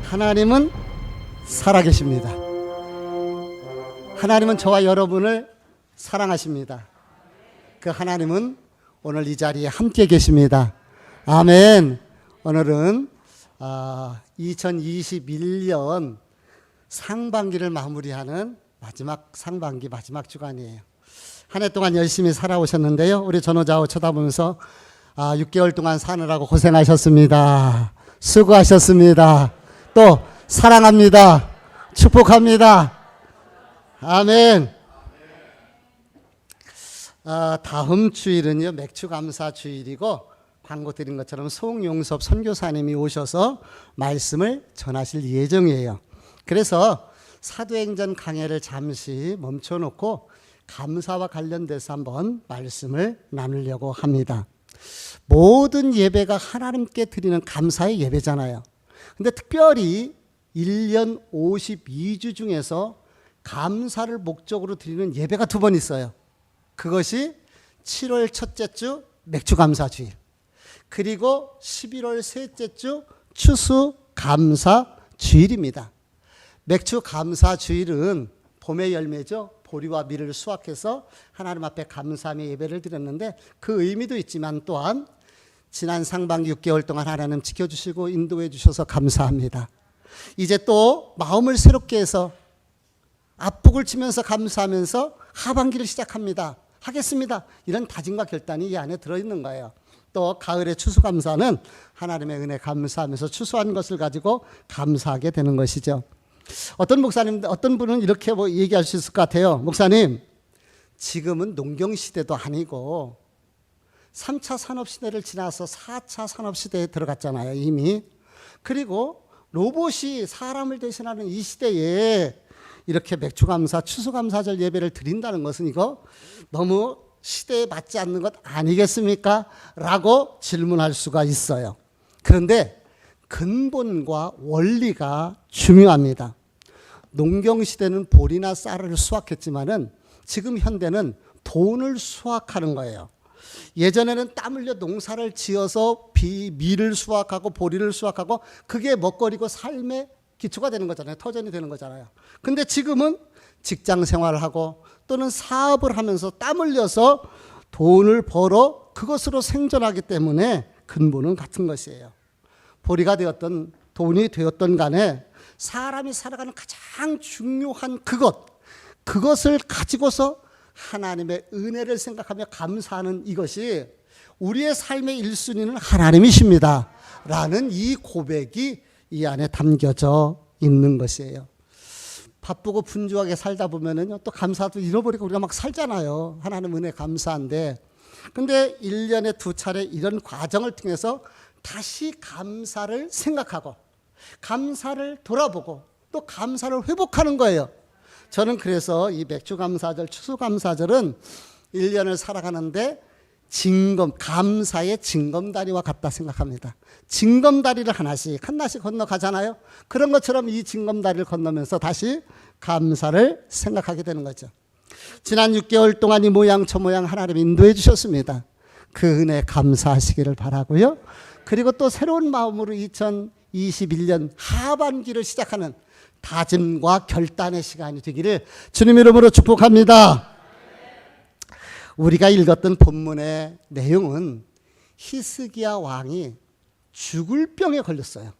하나님은 살아계십니다. 하나님은 저와 여러분을 사랑하십니다. 그 하나님은 오늘 이 자리에 함께 계십니다. 아멘. 오늘은 2021년 상반기를 마무리하는 마지막 상반기 마지막 주간이에요. 한 해 동안 열심히 살아오셨는데요. 우리 전호좌우 쳐다보면서 6개월 동안 사느라고 고생하셨습니다. 수고하셨습니다. 또 사랑합니다. 축복합니다. 아멘. 다음 주일은요, 맥주감사 주일이고, 광고 드린 것처럼 송용섭 선교사님이 오셔서 말씀을 전하실 예정이에요. 그래서 사도행전 강해를 잠시 멈춰놓고 감사와 관련돼서 한번 말씀을 나누려고 합니다. 모든 예배가 하나님께 드리는 감사의 예배잖아요. 근데 특별히 1년 52주 중에서 감사를 목적으로 드리는 예배가 두 번 있어요. 그것이 7월 첫째 주 맥주감사주일, 그리고 11월 셋째 주 추수감사주일입니다. 맥주감사주일은 봄의 열매죠. 보리와 밀을 수확해서 하나님 앞에 감사함의 예배를 드렸는데, 그 의미도 있지만 또한 지난 상반기 6개월 동안 하나님 지켜주시고 인도해 주셔서 감사합니다. 이제 또 마음을 새롭게 해서 앞북을 치면서 감사하면서 하반기를 시작합니다. 하겠습니다. 이런 다짐과 결단이 이 안에 들어있는 거예요. 또 가을의 추수감사는 하나님의 은혜 감사하면서 추수한 것을 가지고 감사하게 되는 것이죠. 어떤 목사님, 어떤 분은 이렇게 얘기할 수 있을 것 같아요. 목사님, 지금은 농경시대도 아니고 3차 산업시대를 지나서 4차 산업시대에 들어갔잖아요, 이미. 그리고 로봇이 사람을 대신하는 이 시대에 이렇게 맥주감사, 추수감사절 예배를 드린다는 것은 이거 너무 시대에 맞지 않는 것 아니겠습니까? 라고 질문할 수가 있어요. 그런데 근본과 원리가 중요합니다. 농경시대는 보리나 쌀을 수확했지만은 지금 현대는 돈을 수확하는 거예요. 예전에는 땀 흘려 농사를 지어서 밀을 수확하고 보리를 수확하고 그게 먹거리고 삶의 기초가 되는 거잖아요. 터전이 되는 거잖아요. 근데 지금은 직장 생활을 하고 또는 사업을 하면서 땀 흘려서 돈을 벌어 그것으로 생존하기 때문에 근본은 같은 것이에요. 보리가 되었던 돈이 되었던 간에 사람이 살아가는 가장 중요한 그것을 가지고서 하나님의 은혜를 생각하며 감사하는 이것이 우리의 삶의 1순위는 하나님이십니다 라는 이 고백이 이 안에 담겨져 있는 것이에요. 바쁘고 분주하게 살다 보면은 또 감사도 잃어버리고 우리가 막 살잖아요. 하나님 은혜 감사한데. 근데 1년에 2차례 이런 과정을 통해서 다시 감사를 생각하고 감사를 돌아보고 또 감사를 회복하는 거예요. 저는 그래서 이 맥주감사절, 추수감사절은 1년을 살아가는데 감사의 징검다리와 같다 생각합니다. 징검다리를 하나씩 건너가잖아요. 그런 것처럼 이 징검다리를 건너면서 다시 감사를 생각하게 되는 거죠. 지난 6개월 동안 이 모양 저 모양 하나님 인도해 주셨습니다. 그 은혜 감사하시기를 바라고요. 그리고 또 새로운 마음으로 2021년 하반기를 시작하는 다짐과 결단의 시간이 되기를 주님 이름으로 축복합니다. 우리가 읽었던 본문의 내용은 히스기야 왕이 죽을 병에 걸렸어요.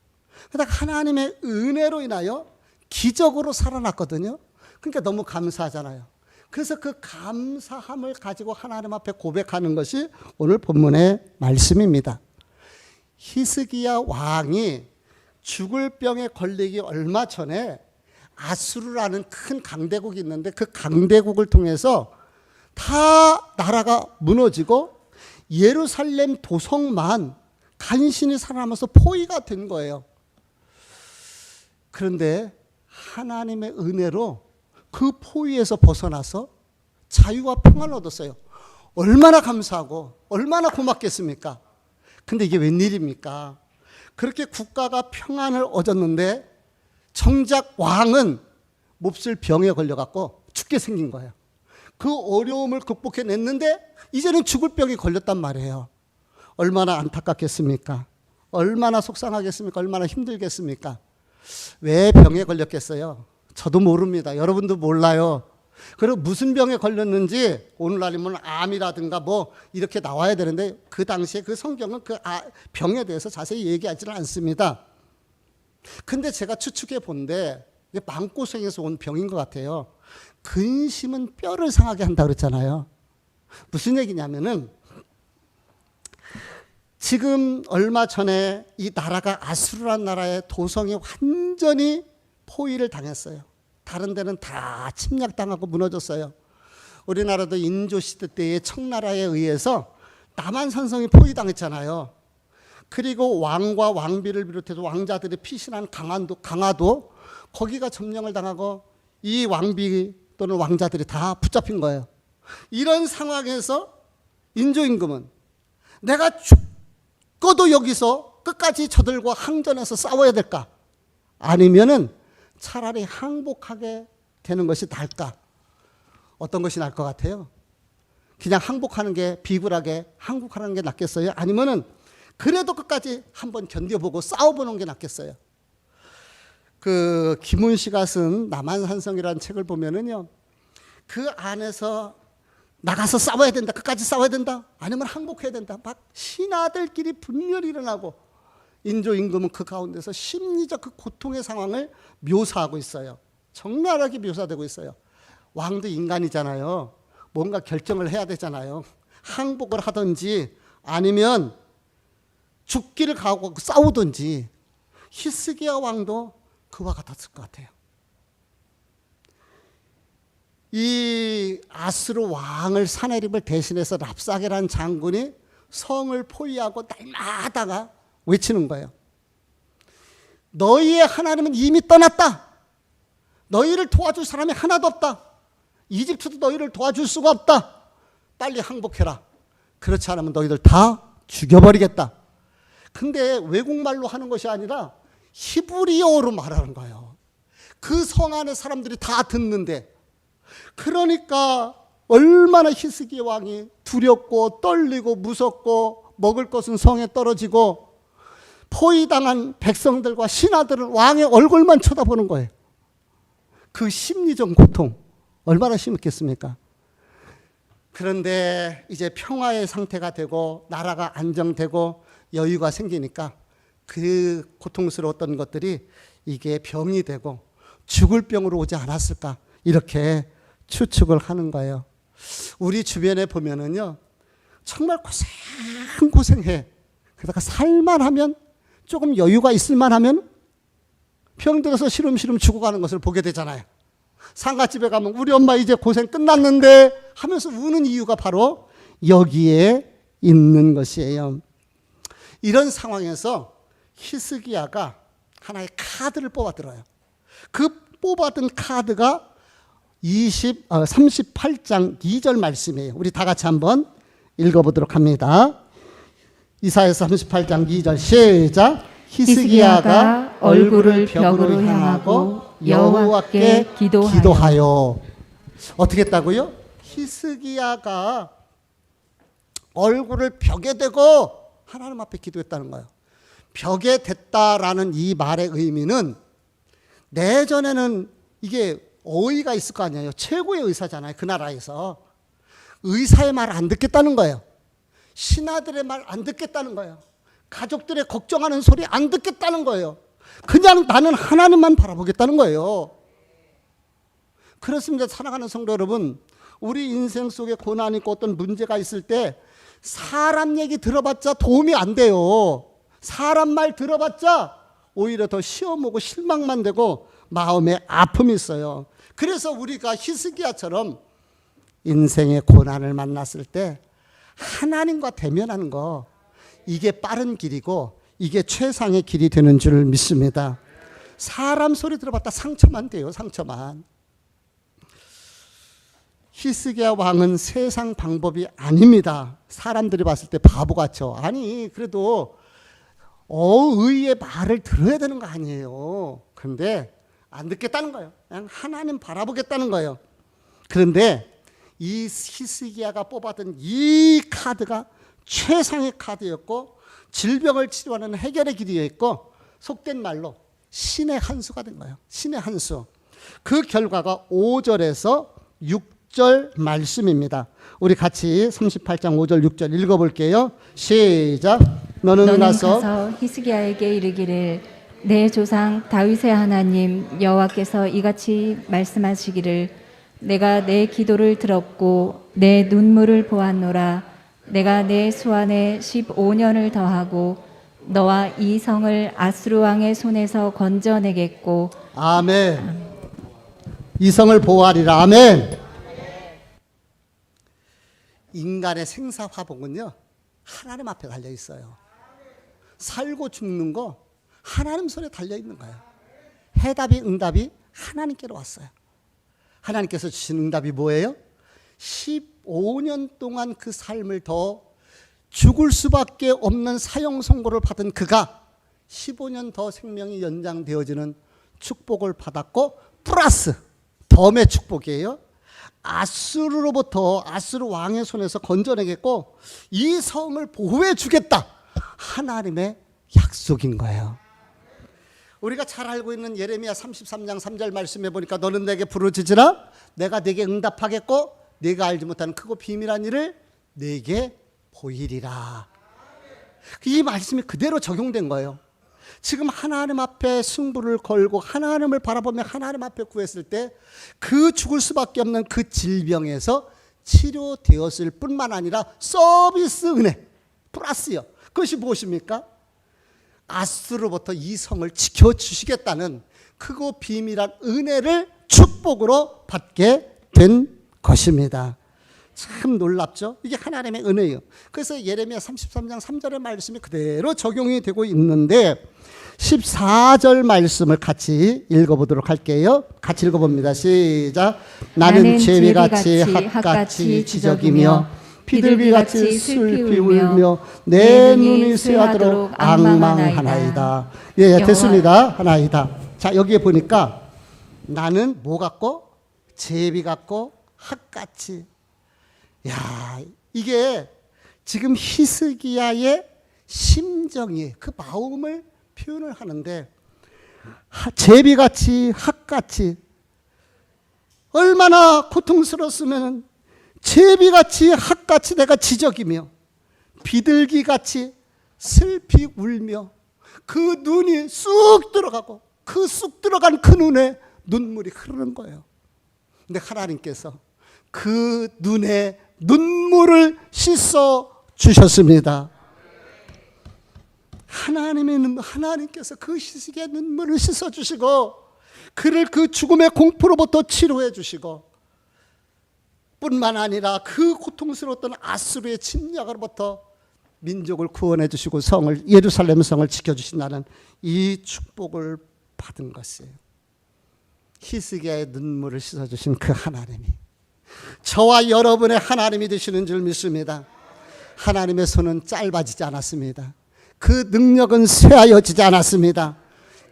그러다가 하나님의 은혜로 인하여 기적으로 살아났거든요. 그러니까 너무 감사하잖아요. 그래서 그 감사함을 가지고 하나님 앞에 고백하는 것이 오늘 본문의 말씀입니다. 히스기야 왕이 죽을 병에 걸리기 얼마 전에 아수르라는 큰 강대국이 있는데 그 강대국을 통해서 다 나라가 무너지고 예루살렘 도성만 간신히 살아남아서 포위가 된 거예요. 그런데 하나님의 은혜로 그 포위에서 벗어나서 자유와 평안을 얻었어요. 얼마나 감사하고 얼마나 고맙겠습니까? 근데 이게 웬일입니까? 그렇게 국가가 평안을 얻었는데 정작 왕은 몹쓸 병에 걸려갖고 죽게 생긴 거예요. 그 어려움을 극복해냈는데 이제는 죽을 병이 걸렸단 말이에요. 얼마나 안타깝겠습니까? 얼마나 속상하겠습니까? 얼마나 힘들겠습니까? 왜 병에 걸렸겠어요? 저도 모릅니다. 여러분도 몰라요. 그리고 무슨 병에 걸렸는지 오늘날이면 암이라든가 뭐 이렇게 나와야 되는데 그 당시에 그 성경은 그 병에 대해서 자세히 얘기하지는 않습니다. 근데 제가 추측해 본데 이게 마음고생에서 온 병인 것 같아요. 근심은 뼈를 상하게 한다 그랬잖아요. 무슨 얘기냐면은 지금 얼마 전에 이 나라가 아수르란 나라의 도성이 완전히 포위를 당했어요. 다른 데는 다 침략당하고 무너졌어요. 우리나라도 인조시대 때의 청나라에 의해서 남한산성이 포위당했잖아요. 그리고 왕과 왕비를 비롯해서 왕자들이 피신한 강화도 거기가 점령을 당하고 이 왕비 또는 왕자들이 다 붙잡힌 거예요. 이런 상황에서 인조임금은 내가 죽고도 여기서 끝까지 저들과 항전해서 싸워야 될까? 아니면은 차라리 항복하게 되는 것이 나을까? 어떤 것이 나을 것 같아요? 그냥 항복하는 게 비굴하게 항복하는 게 낫겠어요? 아니면은 그래도 끝까지 한번 견뎌보고 싸워보는 게 낫겠어요? 그 김훈씨가 쓴 남한산성이라는 책을 보면은요, 그 안에서 나가서 싸워야 된다, 끝까지 싸워야 된다, 아니면 항복해야 된다, 막 신하들끼리 분열이 일어나고 인조 임금은 그 가운데서 심리적 그 고통의 상황을 묘사하고 있어요. 적나라하게 묘사되고 있어요. 왕도 인간이잖아요. 뭔가 결정을 해야 되잖아요. 항복을 하든지 아니면 죽기를 각오하고 싸우든지. 히스기야 왕도 그와 같았을 것 같아요. 이 아수르 왕을 사네립을 대신해서 랍사게라는 장군이 성을 포위하고 날마다가 외치는 거예요. 너희의 하나님은 이미 떠났다. 너희를 도와줄 사람이 하나도 없다. 이집트도 너희를 도와줄 수가 없다. 빨리 항복해라. 그렇지 않으면 너희들 다 죽여버리겠다. 근데 외국말로 하는 것이 아니라 히브리어로 말하는 거예요. 그 성 안에 사람들이 다 듣는데, 그러니까 얼마나 히스기야 왕이 두렵고 떨리고 무섭고 먹을 것은 성에 떨어지고 포위당한 백성들과 신하들은 왕의 얼굴만 쳐다보는 거예요. 그 심리적 고통 얼마나 심했겠습니까? 그런데 이제 평화의 상태가 되고 나라가 안정되고 여유가 생기니까 그 고통스러웠던 것들이 이게 병이 되고 죽을 병으로 오지 않았을까, 이렇게 추측을 하는 거예요. 우리 주변에 보면은요, 정말 고생해. 그러다가 살만하면, 조금 여유가 있을만하면 병들어서 시름시름 죽어가는 것을 보게 되잖아요. 상가집에 가면 우리 엄마 이제 고생 끝났는데 하면서 우는 이유가 바로 여기에 있는 것이에요. 이런 상황에서 히스기야가 하나의 카드를 뽑아들어요. 그 뽑아든 카드가 38장 2절 말씀이에요. 우리 다 같이 한번 읽어보도록 합니다. 이사야서 38장 2절 시작. 히스기야가 얼굴을 벽으로 향하고 여호와께 기도하여. 어떻게 했다고요? 히스기야가 얼굴을 벽에 대고 하나님 앞에 기도했다는 거예요. 벽에 댔다라는 이 말의 의미는, 내전에는 이게 어의가 있을 거 아니에요. 최고의 의사잖아요. 그 나라에서. 의사의 말 안 듣겠다는 거예요. 신하들의 말 안 듣겠다는 거예요. 가족들의 걱정하는 소리 안 듣겠다는 거예요. 그냥 나는 하나님만 바라보겠다는 거예요. 그렇습니다. 사랑하는 성도 여러분, 우리 인생 속에 고난이 있고 어떤 문제가 있을 때 사람 얘기 들어봤자 도움이 안 돼요. 사람 말 들어봤자 오히려 더 시험 오고 실망만 되고 마음에 아픔이 있어요. 그래서 우리가 히스기야처럼 인생의 고난을 만났을 때 하나님과 대면하는 거, 이게 빠른 길이고 이게 최상의 길이 되는 줄 믿습니다. 사람 소리 들어봤다 상처만 돼요. 상처만. 히스기야 왕은 세상 방법이 아닙니다. 사람들이 봤을 때 바보같죠. 아니 그래도 의의 말을 들어야 되는 거 아니에요. 그런데 안 듣겠다는 거예요. 그냥 하나님 바라보겠다는 거예요. 그런데 이 히스기야가 뽑았던 이 카드가 최상의 카드였고, 질병을 치료하는 해결의 길이었고, 속된 말로 신의 한 수가 된 거예요. 신의 한 수. 그 결과가 5절에서 6절 말씀입니다. 우리 같이 38장 5절 6절 읽어볼게요. 시작. 너는 가서 히스기야에게 이르기를 내 조상 다윗의 하나님 여호와께서 이같이 말씀하시기를 내가 내 기도를 들었고 내 눈물을 보았노라. 내가 내 수완에 15년을 더하고 너와 이 성을 아수르 왕의 손에서 건져내겠고. 아멘. 이 성을 보호하리라. 아멘. 인간의 생사화복은요 하나님 앞에 달려 있어요. 살고 죽는 거 하나님 손에 달려 있는 거예요. 해답이 응답이 하나님께로 왔어요. 하나님께서 주신 응답이 뭐예요? 15년 동안 그 삶을 더 죽을 수밖에 없는 사형 선고를 받은 그가 15년 더 생명이 연장되어지는 축복을 받았고 플러스 덤의 축복이에요. 아수르로부터 아수르 왕의 손에서 건져내겠고 이 성을 보호해 주겠다. 하나님의 약속인 거예요. 우리가 잘 알고 있는 예레미야 33장 3절 말씀해 보니까 너는 내게 부르짖으라 내가 네게 응답하겠고 네가 알지 못하는 크고 비밀한 일을 네게 보이리라. 이 말씀이 그대로 적용된 거예요. 지금 하나님 앞에 승부를 걸고 하나님을 바라보며 하나님 앞에 구했을 때 그 죽을 수밖에 없는 그 질병에서 치료되었을 뿐만 아니라 서비스 은혜 플러스요. 그것이 무엇입니까? 아수르로부터 이 성을 지켜주시겠다는 크고 비밀한 은혜를 축복으로 받게 된 것입니다. 참 놀랍죠? 이게 하나님의 은혜예요. 그래서 예레미야 33장 3절의 말씀이 그대로 적용이 되고 있는데 14절 말씀을 같이 읽어보도록 할게요. 같이 읽어봅니다. 시작. 나는 제비같이 학같이 지적이며 비둘기같이 슬피 울며 내 눈이 쇠하도록 앙망하나이다. 예, 됐습니다. 하나이다. 자, 여기에 보니까 나는 뭐 같고 제비 같고 학같이. 야, 이게 지금 히스기야의 심정이 그 마음을 표현을 하는데 제비같이 학같이 얼마나 고통스러웠으면 제비같이 학같이 내가 지적이며 비둘기같이 슬피 울며 그 눈이 쑥 들어가고 그 쑥 들어간 그 눈에 눈물이 흐르는 거예요. 근데 하나님께서 그 눈에 눈물을 씻어 주셨습니다. 하나님께서 그 히스기야의 눈물을 씻어 주시고 그를 그 죽음의 공포로부터 치료해 주시고 뿐만 아니라 그 고통스러웠던 아수르의 침략으로부터 민족을 구원해 주시고 성을 예루살렘 성을 지켜 주신다는 이 축복을 받은 것이에요. 히스기야의 눈물을 씻어 주신 그 하나님이 저와 여러분의 하나님이 되시는 줄 믿습니다. 하나님의 손은 짧아지지 않았습니다. 그 능력은 쇠하여지지 않았습니다.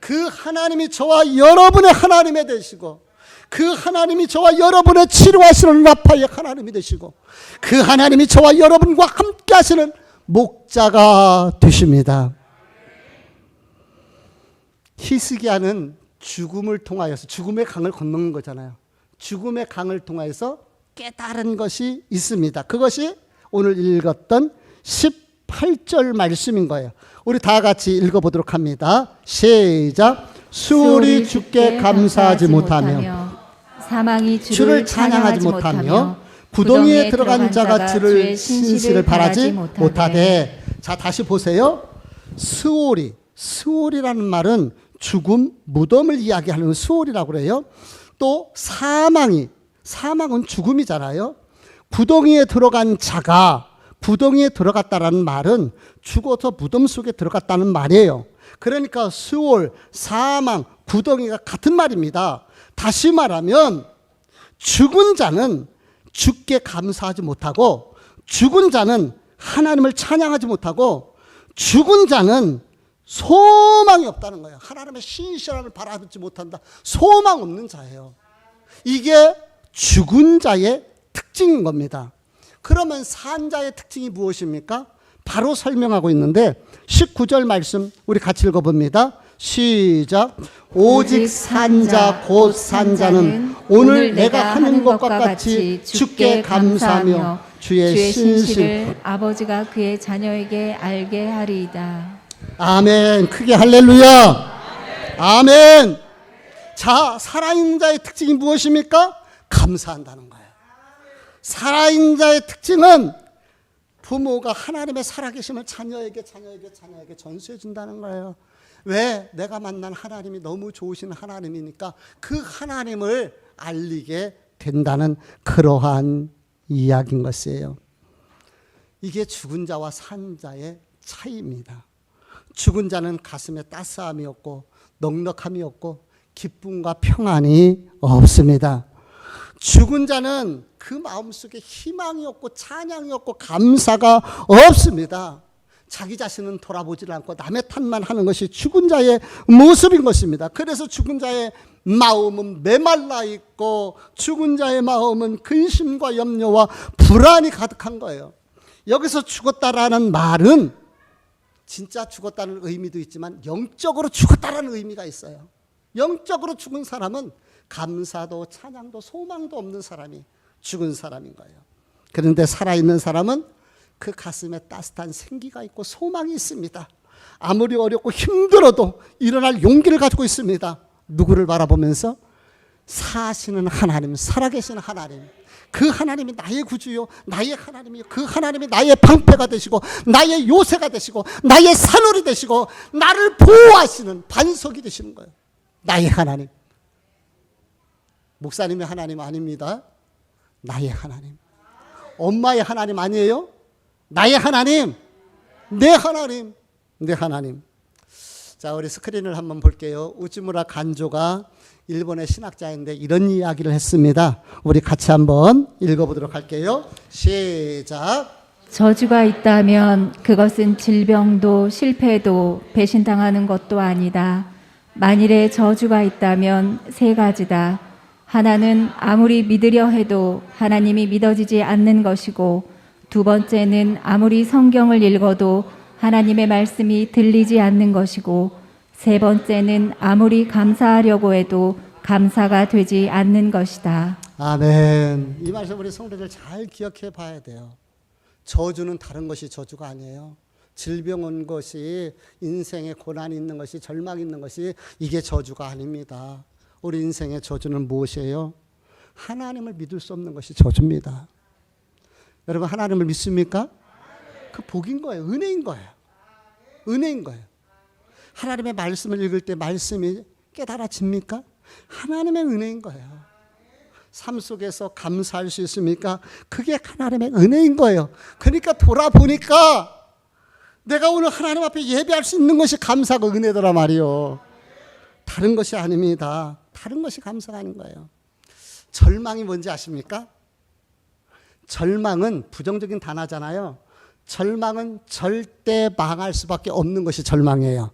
그 하나님이 저와 여러분의 하나님이 되시고 그 하나님이 저와 여러분의 치료하시는 라파의 하나님이 되시고 그 하나님이 저와 여러분과 함께 하시는 목자가 되십니다. 히스기야는 죽음을 통하여서 죽음의 강을 건너는 거잖아요. 죽음의 강을 통하여서 깨달은 것이 있습니다. 그것이 오늘 읽었던 18절 말씀인 거예요. 우리 다 같이 읽어보도록 합니다. 시작. 수울이 주께 감사하지 못하며 사망이 주를 찬양하지 못하며 구덩이에 들어간 자가 주를 신실을 바라지 못하되. 자, 다시 보세요. 수올이라는 말은 죽음, 무덤을 이야기하는 수올이라고 그래요. 또 사망은 죽음이잖아요. 구덩이에 들어간 자가 구덩이에 들어갔다라는 말은 죽어서 무덤 속에 들어갔다는 말이에요. 그러니까 수올, 사망, 구덩이가 같은 말입니다. 다시 말하면 죽은 자는 주께 감사하지 못하고 죽은 자는 하나님을 찬양하지 못하고 죽은 자는 소망이 없다는 거예요. 하나님의 신실함을 바라보지 못한다. 소망 없는 자예요. 이게 죽은 자의 특징인 겁니다. 그러면 산 자의 특징이 무엇입니까? 바로 설명하고 있는데 19절 말씀 우리 같이 읽어봅니다. 시작. 오직 산자 곧 산자는 오늘 내가 하는 것과 같이 주께 감사하며 주의 신실을 아버지가 그의 자녀에게 알게 하리이다. 아멘. 크게 할렐루야. 아멘. 자, 살아있는 자의 특징이 무엇입니까? 감사한다는 거예요. 살아있는 자의 특징은 부모가 하나님의 살아계심을 자녀에게 전수해 준다는 거예요. 왜? 내가 만난 하나님이 너무 좋으신 하나님이니까 그 하나님을 알리게 된다는 그러한 이야기인 것이에요. 이게 죽은 자와 산 자의 차이입니다. 죽은 자는 가슴에 따스함이 없고 넉넉함이 없고 기쁨과 평안이 없습니다. 죽은 자는 그 마음속에 희망이 없고 찬양이 없고 감사가 없습니다. 자기 자신은 돌아보질 않고 남의 탓만 하는 것이 죽은 자의 모습인 것입니다. 그래서 죽은 자의 마음은 메말라 있고 죽은 자의 마음은 근심과 염려와 불안이 가득한 거예요. 여기서 죽었다라는 말은 진짜 죽었다는 의미도 있지만 영적으로 죽었다라는 의미가 있어요. 영적으로 죽은 사람은 감사도 찬양도 소망도 없는 사람이 죽은 사람인 거예요. 그런데 살아있는 사람은 그 가슴에 따뜻한 생기가 있고 소망이 있습니다. 아무리 어렵고 힘들어도 일어날 용기를 가지고 있습니다. 누구를 바라보면서? 사시는 하나님, 살아계신 하나님. 그 하나님이 나의 구주요, 나의 하나님이요. 그 하나님이 나의 방패가 되시고 나의 요새가 되시고 나의 산울이 되시고 나를 보호하시는 반석이 되시는 거예요. 나의 하나님. 목사님의 하나님 아닙니다. 나의 하나님. 엄마의 하나님 아니에요? 나의 하나님. 내 하나님. 내 하나님. 자, 우리 스크린을 한번 볼게요. 우즈무라 간조가 일본의 신학자인데 이런 이야기를 했습니다. 우리 같이 한번 읽어보도록 할게요. 시작. 저주가 있다면 그것은 질병도 실패도 배신당하는 것도 아니다. 만일에 저주가 있다면 세 가지다. 하나는 아무리 믿으려 해도 하나님이 믿어지지 않는 것이고, 두 번째는 아무리 성경을 읽어도 하나님의 말씀이 들리지 않는 것이고, 세 번째는 아무리 감사하려고 해도 감사가 되지 않는 것이다. 아멘. 이 말씀 우리 성도들 잘 기억해 봐야 돼요. 저주는 다른 것이 저주가 아니에요. 질병 온 것이, 인생에 고난이 있는 것이, 절망이 있는 것이 이게 저주가 아닙니다. 우리 인생의 저주는 무엇이에요? 하나님을 믿을 수 없는 것이 저주입니다. 여러분 하나님을 믿습니까? 그 복인 거예요. 은혜인 거예요. 은혜인 거예요. 하나님의 말씀을 읽을 때 말씀이 깨달아집니까? 하나님의 은혜인 거예요. 삶 속에서 감사할 수 있습니까? 그게 하나님의 은혜인 거예요. 그러니까 돌아보니까 내가 오늘 하나님 앞에 예배할 수 있는 것이 감사가 은혜더라 말이요. 다른 것이 아닙니다. 다른 것이 감사가 아닌 거예요. 절망이 뭔지 아십니까? 절망은 부정적인 단어잖아요. 절망은 절대 망할 수밖에 없는 것이 절망이에요.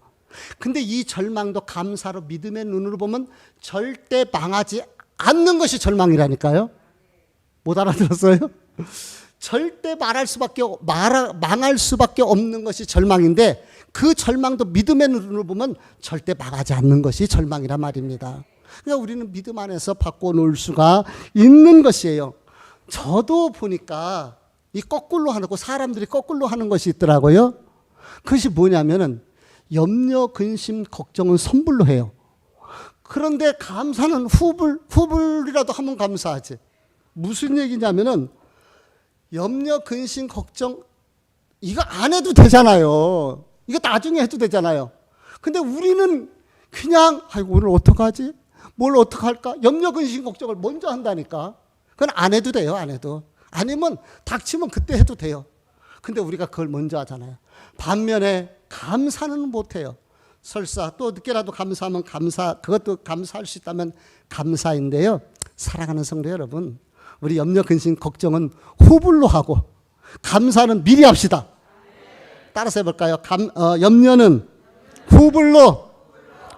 근데 이 절망도 감사로 믿음의 눈으로 보면 절대 망하지 않는 것이 절망이라니까요. 못 알아들었어요? 절대 망할 수밖에 없는 것이 절망인데 그 절망도 믿음의 눈으로 보면 절대 망하지 않는 것이 절망이란 말입니다. 그러니까 우리는 믿음 안에서 바꿔놓을 수가 있는 것이에요. 저도 보니까 이 거꾸로 하고 사람들이 거꾸로 하는 것이 있더라고요. 그것이 뭐냐면은 염려, 근심, 걱정은 선불로 해요. 그런데 감사는 후불이라도 하면 감사하지. 무슨 얘기냐면은 염려, 근심, 걱정 이거 안 해도 되잖아요. 이거 나중에 해도 되잖아요. 근데 우리는 그냥 아이고 오늘 어떡하지? 뭘 어떡할까? 염려, 근심, 걱정을 먼저 한다니까. 그건 안 해도 돼요. 안 해도. 아니면 닥치면 그때 해도 돼요. 근데 우리가 그걸 먼저 하잖아요. 반면에 감사는 못해요. 설사 또 늦게라도 감사하면 그것도 감사할 수 있다면 감사인데요. 사랑하는 성도 여러분, 우리 염려, 근심, 걱정은 후불로 하고 감사는 미리 합시다. 따라서 해볼까요? 염려는 후불로,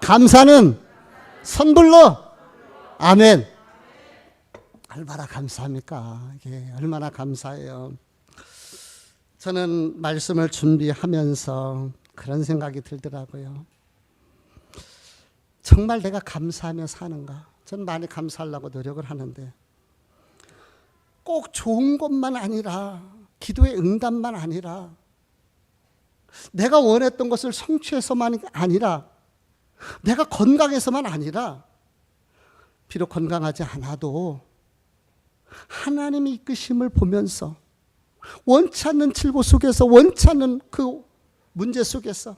감사는 선불로. 아멘. 얼마나 감사합니까? 이게 얼마나 감사해요. 저는 말씀을 준비하면서 그런 생각이 들더라고요. 정말 내가 감사하며 사는가? 전 많이 감사하려고 노력을 하는데 꼭 좋은 것만 아니라 기도의 응답만 아니라 내가 원했던 것을 성취해서만 아니라 내가 건강해서만 아니라 비록 건강하지 않아도 하나님의 이끄심을 보면서 원치 않는 질고 속에서 원치 않는 그 문제 속에서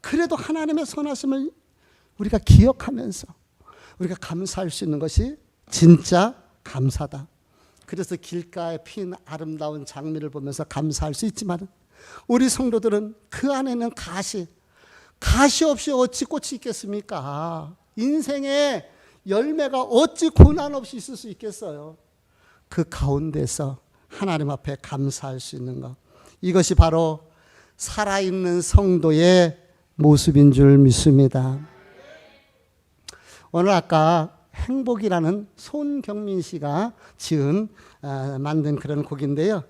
그래도 하나님의 선하심을 우리가 기억하면서 우리가 감사할 수 있는 것이 진짜 감사다. 그래서 길가에 핀 아름다운 장미를 보면서 감사할 수 있지만 우리 성도들은 그 안에는 가시 없이 어찌 꽃이 있겠습니까? 인생에 열매가 어찌 고난 없이 있을 수 있겠어요? 그 가운데서 하나님 앞에 감사할 수 있는 것, 이것이 바로 살아있는 성도의 모습인 줄 믿습니다. 오늘 아까 행복이라는 손경민 씨가 만든 그런 곡인데요.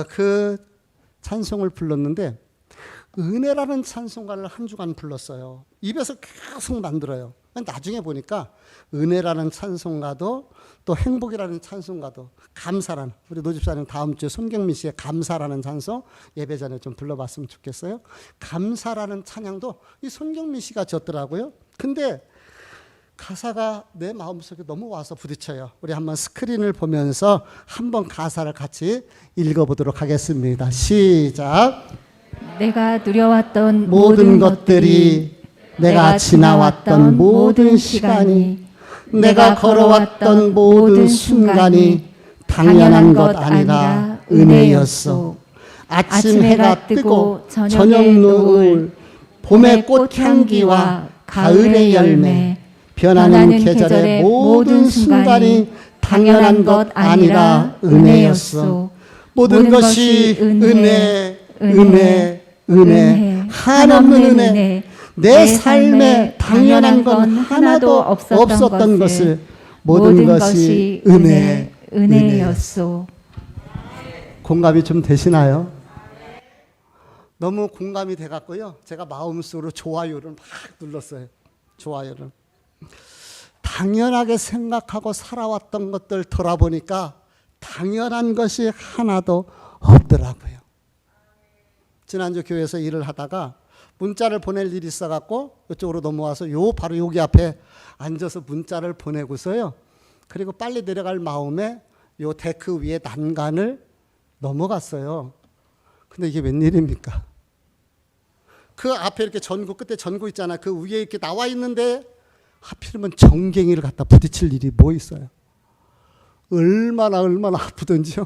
그 찬송을 불렀는데 은혜라는 찬송가를 한 주간 불렀어요. 입에서 계속 만들어요. 나중에 보니까 은혜라는 찬송가도 또 행복이라는 찬송가도 감사라는, 우리 노집사님 다음 주에 손경민 씨의 감사라는 찬송 예배 전에 좀 불러봤으면 좋겠어요. 감사라는 찬양도 이 손경민 씨가 졌더라고요. 근데 가사가 내 마음속에 너무 와서 부딪혀요. 우리 한번 스크린을 보면서 한번 가사를 같이 읽어보도록 하겠습니다. 시작. 내가 누려왔던 모든 것들이, 내가 지나왔던 모든 시간이, 내가 걸어왔던 모든 순간이 당연한 것 아니라 은혜였소. 아침 해가 뜨고 저녁 노을, 봄의 꽃향기와 가을의 열매, 변하는 계절의 모든 순간이 당연한 것 아니라 은혜였소. 모든 것이 은혜, 한없는 은혜. 내 삶에 당연한 건 하나도 없었던 것을 모든 것이 은혜였소. 공감이 좀 되시나요? 너무 공감이 돼갖고요. 제가 마음속으로 좋아요를 막 눌렀어요. 좋아요를. 당연하게 생각하고 살아왔던 것들 돌아보니까 당연한 것이 하나도 없더라고요. 지난주 교회에서 일을 하다가 문자를 보낼 일이 있어갖고 이쪽으로 넘어와서 바로 여기 앞에 앉아서 문자를 보내고서요. 그리고 빨리 내려갈 마음에 요 데크 위에 난간을 넘어갔어요. 근데 이게 웬일입니까? 그 앞에 이렇게 전구, 끝에 전구 있잖아. 그 위에 이렇게 나와 있는데 하필이면 정갱이를 갖다 부딪힐 일이 뭐 있어요? 얼마나 아프던지요.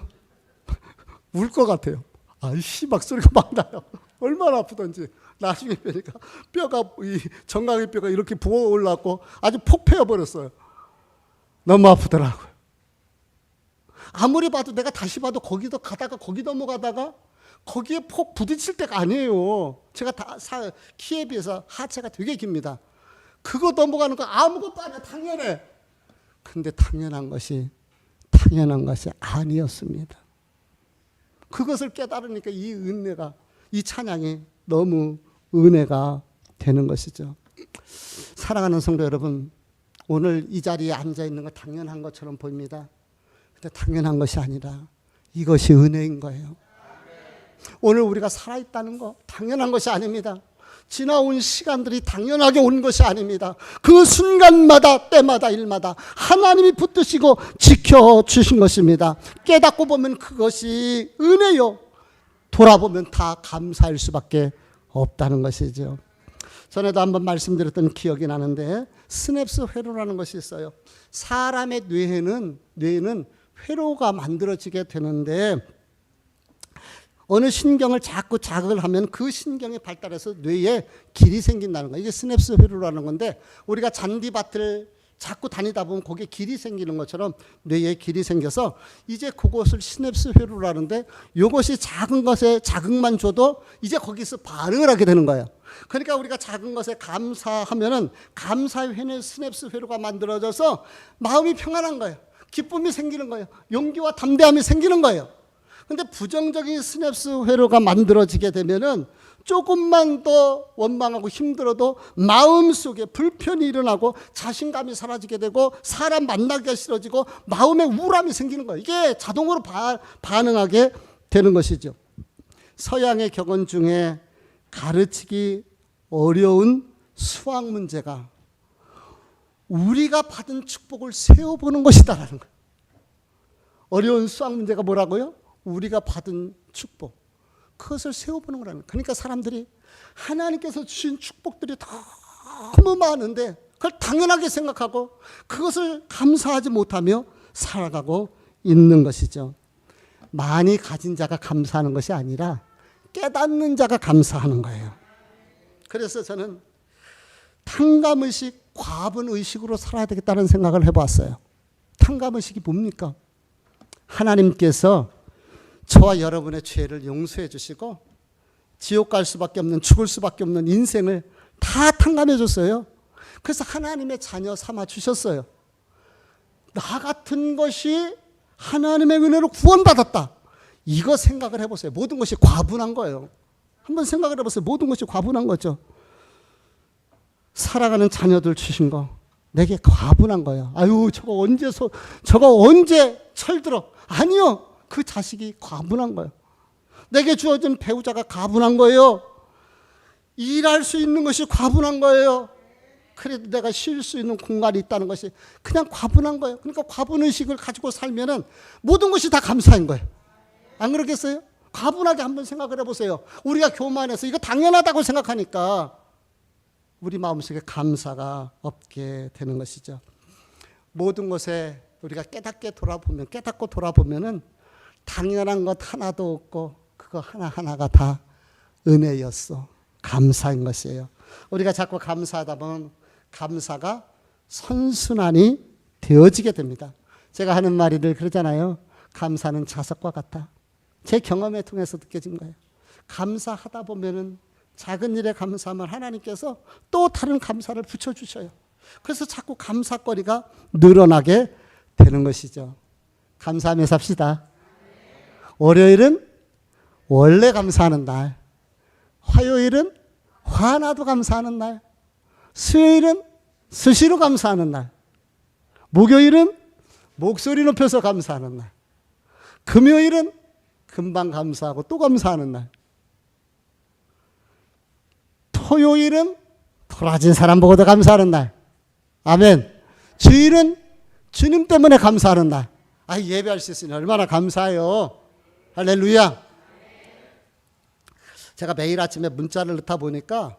울 것 같아요. 아이씨, 막 소리가 막 나요. 얼마나 아프던지. 나중에 뵈니까 뼈가, 이 정강이 뼈가 이렇게 부어 올랐고 아주 폭 패여버렸어요. 너무 아프더라고요. 아무리 봐도 내가 다시 봐도 거기도 가다가 거기 넘어가다가 거기에 폭 부딪힐 때가 아니에요. 제가 키에 비해서 하체가 되게 깁니다. 그거 넘어가는 거 아무것도 아니야. 당연해. 근데 당연한 것이 아니었습니다. 그것을 깨달으니까 이 은혜가, 이 찬양이 너무 은혜가 되는 것이죠. 사랑하는 성도 여러분, 오늘 이 자리에 앉아 있는 거 당연한 것처럼 보입니다. 근데 당연한 것이 아니라 이것이 은혜인 거예요. 오늘 우리가 살아있다는 거 당연한 것이 아닙니다. 지나온 시간들이 당연하게 온 것이 아닙니다. 그 순간마다 때마다 일마다 하나님이 붙드시고 지켜주신 것입니다. 깨닫고 보면 그것이 은혜요. 돌아보면 다 감사할 수밖에 없다는 것이죠. 전에도 한번 말씀드렸던 기억이 나는데 스냅스 회로라는 것이 있어요. 사람의 뇌에는 회로가 만들어지게 되는데 어느 신경을 자꾸 자극을 하면 그 신경이 발달해서 뇌에 길이 생긴다는 거예요. 이게 스냅스 회로라는 건데 우리가 잔디밭을 자꾸 다니다 보면 거기에 길이 생기는 것처럼 뇌에 길이 생겨서 이제 그것을 스냅스 회로라는데 이것이 작은 것에 자극만 줘도 이제 거기서 반응을 하게 되는 거예요. 그러니까 우리가 작은 것에 감사하면은 감사의 스냅스 회로가 만들어져서 마음이 평안한 거예요. 기쁨이 생기는 거예요. 용기와 담대함이 생기는 거예요. 근데 부정적인 스냅스 회로가 만들어지게 되면은 조금만 더 원망하고 힘들어도 마음속에 불편이 일어나고 자신감이 사라지게 되고 사람 만나기가 싫어지고 마음에 우울함이 생기는 거예요. 이게 자동으로 반응하게 되는 것이죠. 서양의 격언 중에 가르치기 어려운 수학 문제가 우리가 받은 축복을 세어보는 것이다라는 거예요. 어려운 수학 문제가 뭐라고요? 우리가 받은 축복. 그것을 세워보는 거라는 거예요. 그러니까 사람들이 하나님께서 주신 축복들이 너무 많은데 그걸 당연하게 생각하고 그것을 감사하지 못하며 살아가고 있는 것이죠. 많이 가진 자가 감사하는 것이 아니라 깨닫는 자가 감사하는 거예요. 그래서 저는 탕감의식, 과분의식으로 살아야 되겠다는 생각을 해보았어요. 탕감의식이 뭡니까? 하나님께서 저와 여러분의 죄를 용서해 주시고 지옥 갈 수밖에 없는, 죽을 수밖에 없는 인생을 다 탕감해 줬어요. 그래서 하나님의 자녀 삼아 주셨어요. 나 같은 것이 하나님의 은혜로 구원받았다. 이거 생각을 해보세요. 모든 것이 과분한 거예요. 한번 생각을 해보세요. 모든 것이 과분한 거죠. 살아가는 자녀들 주신 거 내게 과분한 거예요. 아유, 저거 언제 철들어? 아니요. 그 자식이 과분한 거예요. 내게 주어진 배우자가 과분한 거예요. 일할 수 있는 것이 과분한 거예요. 그래도 내가 쉴 수 있는 공간이 있다는 것이 그냥 과분한 거예요. 그러니까 과분의식을 가지고 살면은 모든 것이 다 감사한 거예요. 안 그러겠어요? 과분하게 한번 생각을 해보세요. 우리가 교만해서 이거 당연하다고 생각하니까 우리 마음속에 감사가 없게 되는 것이죠. 모든 것에 우리가 깨닫고 돌아보면은 당연한 것 하나도 없고 그거 하나하나가 다 은혜였어. 감사인 것이에요. 우리가 자꾸 감사하다 보면 감사가 선순환이 되어지게 됩니다. 제가 하는 말이 늘 그러잖아요. 감사는 자석과 같다. 제 경험에 통해서 느껴진 거예요. 감사하다 보면은 작은 일에 감사하면 하나님께서 또 다른 감사를 붙여주셔요. 그래서 자꾸 감사거리가 늘어나게 되는 것이죠. 감사하며 삽시다. 월요일은 원래 감사하는 날, 화요일은 화나도 감사하는 날, 수요일은 수시로 감사하는 날, 목요일은 목소리 높여서 감사하는 날, 금요일은 금방 감사하고 또 감사하는 날, 토요일은 돌아진 사람 보고도 감사하는 날, 아멘. 주일은 주님 때문에 감사하는 날. 예배할 수 있으니 얼마나 감사해요. 할렐루야. 제가 매일 아침에 문자를 넣다 보니까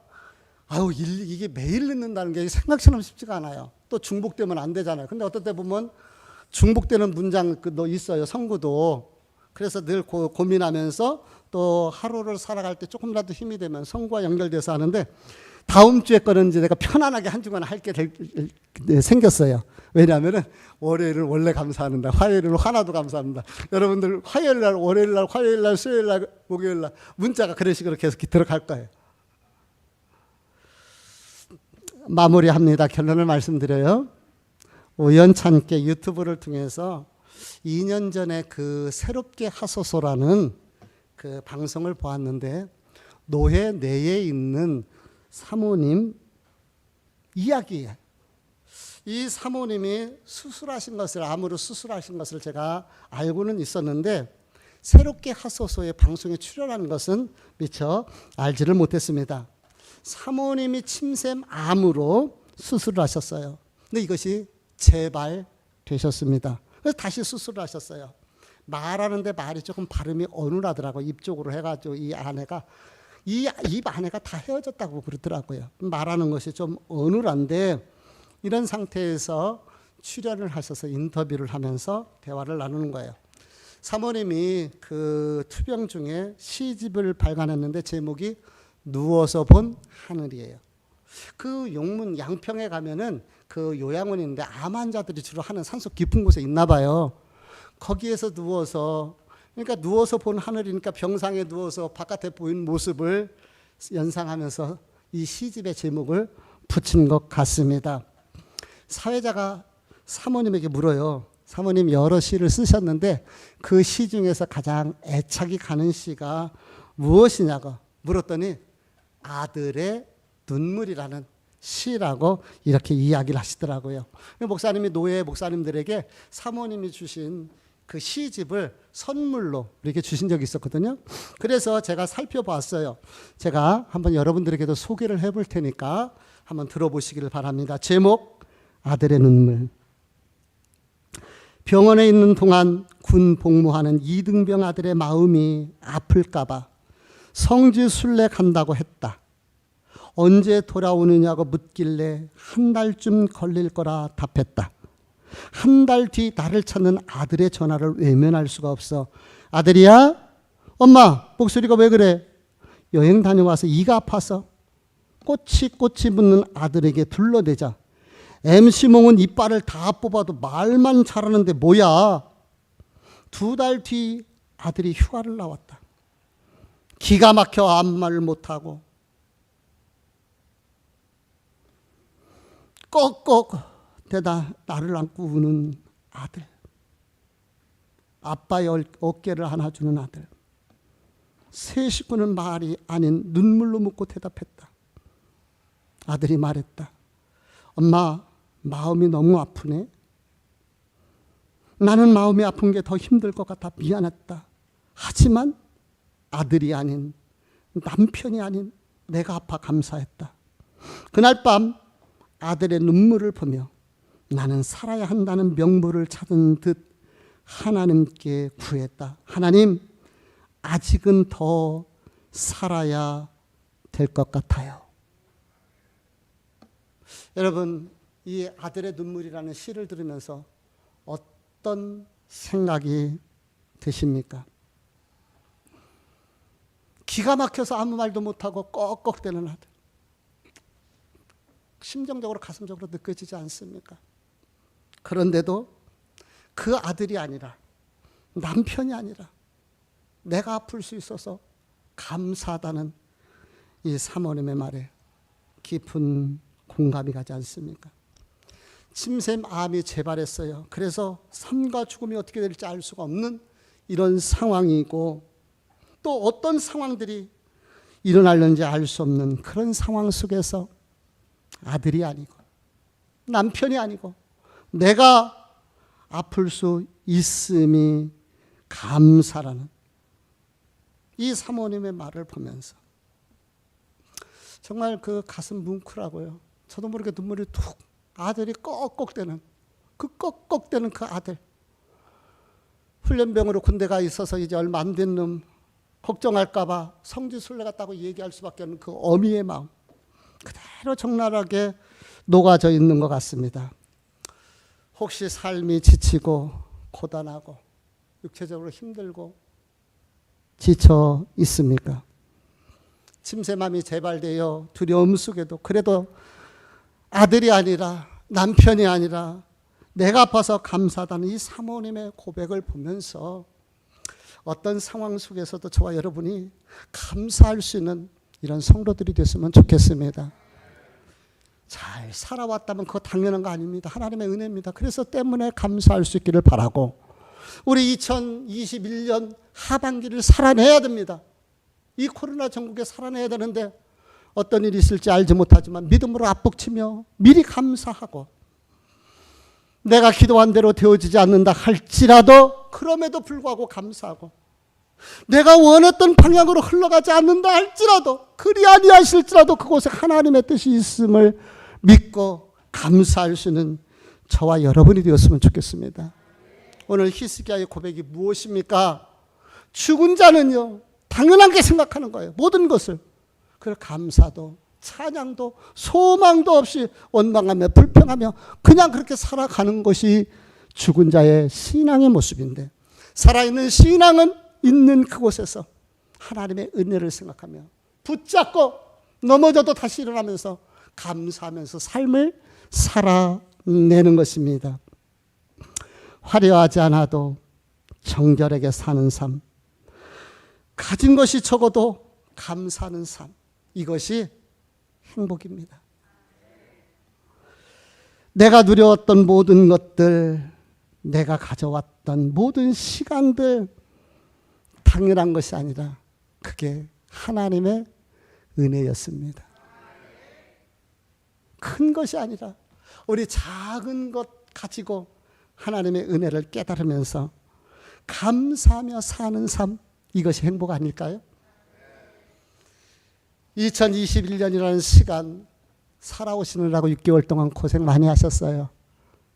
이게 매일 넣는다는 게 생각처럼 쉽지가 않아요. 또 중복되면 안 되잖아요. 근데 어떨 때 보면 중복되는 문장 있어요. 성구도. 그래서 늘 고민하면서 또 하루를 살아갈 때 조금이라도 힘이 되면 성구와 연결돼서 하는데 다음 주에 거는 이제 내가 편안하게 한 주간 할 게 생겼어요. 왜냐하면은 월요일은 원래 감사하는 날, 화요일은 하나도 감사합니다. 여러분들 화요일 날, 월요일 날, 화요일 날, 수요일 날, 목요일 날 문자가 그런 식으로 계속 들어갈 거예요. 마무리합니다. 결론을 말씀드려요. 우연찮게 유튜브를 통해서 2년 전에 그 새롭게 하소서라는 그 방송을 보았는데 노회 내에 있는 사모님 이야기예요. 이 사모님이 암으로 수술하신 것을 제가 알고는 있었는데 새롭게 하소서의 방송에 출연하는 것은 미처 알지를 못했습니다. 사모님이 침샘 암으로 수술을 하셨어요. 근데 이것이 재발되셨습니다. 그래서 다시 수술을 하셨어요. 말하는데 말이 조금 발음이 어눌하더라고요. 입 쪽으로 해가지고 이 입 안에가 다 헤어졌다고 그러더라고요. 말하는 것이 좀 어눌한데 이런 상태에서 출연을 하셔서 인터뷰를 하면서 대화를 나누는 거예요. 사모님이 그 투병 중에 시집을 발간했는데 제목이 누워서 본 하늘이에요. 그 용문 양평에 가면은 그 요양원이 있는데 암 환자들이 주로 하는 산속 깊은 곳에 있나 봐요. 거기에서 누워서 본 하늘이니까 병상에 누워서 바깥에 보이는 모습을 연상하면서 이 시집의 제목을 붙인 것 같습니다. 사회자가 사모님에게 물어요. 사모님 여러 시를 쓰셨는데 그 시 중에서 가장 애착이 가는 시가 무엇이냐고 물었더니 아들의 눈물이라는 시라고 이렇게 이야기를 하시더라고요. 목사님이 노예 목사님들에게 사모님이 주신 그 시집을 선물로 이렇게 주신 적이 있었거든요. 그래서 제가 살펴봤어요. 제가 한번 여러분들에게도 소개를 해볼 테니까 한번 들어보시기를 바랍니다. 제목, 아들의 눈물. 병원에 있는 동안 군 복무하는 이등병 아들의 마음이 아플까봐 성지 순례 간다고 했다. 언제 돌아오느냐고 묻길래 한 달쯤 걸릴 거라 답했다. 한 달 뒤 나를 찾는 아들의 전화를 외면할 수가 없어. 아들이야? 엄마 목소리가 왜 그래? 여행 다녀와서 이가 아파서. 꼬치꼬치 묻는 아들에게 둘러대자 MC몽은 이빨을 다 뽑아도 말만 잘하는데 뭐야. 2달 뒤 아들이 휴가를 나왔다. 기가 막혀 아무 말을 못하고 꺽꺽 대다 나를 안고 우는 아들. 아빠의 어깨를 안아주는 아들. 세 식구는 말이 아닌 눈물로 묻고 대답했다. 아들이 말했다. 엄마, 마음이 너무 아프네. 나는 마음이 아픈 게 더 힘들 것 같아 미안했다. 하지만 아들이 아닌, 남편이 아닌 내가 아파 감사했다. 그날 밤 아들의 눈물을 보며 나는 살아야 한다는 명분을 찾은 듯 하나님께 구했다. 하나님, 아직은 더 살아야 될 것 같아요. 여러분, 이 아들의 눈물이라는 시를 들으면서 어떤 생각이 드십니까? 기가 막혀서 아무 말도 못하고 꺽꺽대는 아들. 심정적으로 가슴적으로 느껴지지 않습니까? 그런데도 그 아들이 아니라, 남편이 아니라 내가 아플 수 있어서 감사하다는 이 사모님의 말에 깊은 공감이 가지 않습니까? 침샘암이 재발했어요. 그래서 삶과 죽음이 어떻게 될지 알 수가 없는 이런 상황이고, 또 어떤 상황들이 일어날는지 알 수 없는 그런 상황 속에서 아들이 아니고 남편이 아니고 내가 아플 수 있음이 감사라는 이 사모님의 말을 보면서 정말 그 가슴 뭉클하고요. 저도 모르게 눈물이 툭. 아들이 꺽꺽대는 그 꺽꺽대는 그 아들. 훈련병으로 군대 가 있어서 이제 얼마 안 된 놈 걱정할까 봐 성지순례 갔다고 얘기할 수밖에 없는 그 어미의 마음. 그대로 적나라하게 녹아져 있는 것 같습니다. 혹시 삶이 지치고 고단하고 육체적으로 힘들고 지쳐 있습니까? 침샘암이 재발되어 두려움 속에도 그래도 아들이 아니라 남편이 아니라 내가 아파서 감사하다는 이 사모님의 고백을 보면서 어떤 상황 속에서도 저와 여러분이 감사할 수 있는 이런 성도들이 됐으면 좋겠습니다. 잘 살아왔다면 그거 당연한 거 아닙니다. 하나님의 은혜입니다. 그래서 때문에 감사할 수 있기를 바라고, 우리 2021년 하반기를 살아내야 됩니다. 이 코로나 전국에 살아내야 되는데 어떤 일이 있을지 알지 못하지만 믿음으로 앞북치며 미리 감사하고, 내가 기도한 대로 되어지지 않는다 할지라도 그럼에도 불구하고 감사하고, 내가 원했던 방향으로 흘러가지 않는다 할지라도 그리 아니하실지라도 그곳에 하나님의 뜻이 있음을 믿고 감사할 수 있는 저와 여러분이 되었으면 좋겠습니다. 오늘 히스기야의 고백이 무엇입니까? 죽은 자는요 당연하게 생각하는 거예요. 모든 것을. 그 감사도 찬양도 소망도 없이 원망하며 불평하며 그냥 그렇게 살아가는 것이 죽은 자의 신앙의 모습인데, 살아있는 신앙은 있는 그곳에서 하나님의 은혜를 생각하며 붙잡고 넘어져도 다시 일어나면서 감사하면서 삶을 살아내는 것입니다. 화려하지 않아도 정결하게 사는 삶, 가진 것이 적어도 감사하는 삶, 이것이 행복입니다. 내가 누려왔던 모든 것들, 내가 가져왔던 모든 시간들 당연한 것이 아니라 그게 하나님의 은혜였습니다. 큰 것이 아니라 우리 작은 것 가지고 하나님의 은혜를 깨달으면서 감사하며 사는 삶, 이것이 행복 아닐까요? 2021년이라는 시간 살아오시느라고 6개월 동안 고생 많이 하셨어요.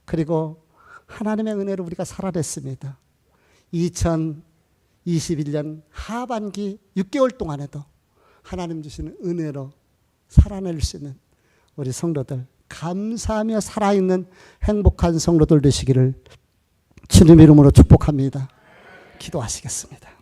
그리고 하나님의 은혜로 우리가 살아냈습니다. 2021년 하반기 6개월 동안에도 하나님 주시는 은혜로 살아낼 수 있는 우리 성도들, 감사하며 살아있는 행복한 성도들 되시기를 주님 이름으로 축복합니다. 기도하시겠습니다.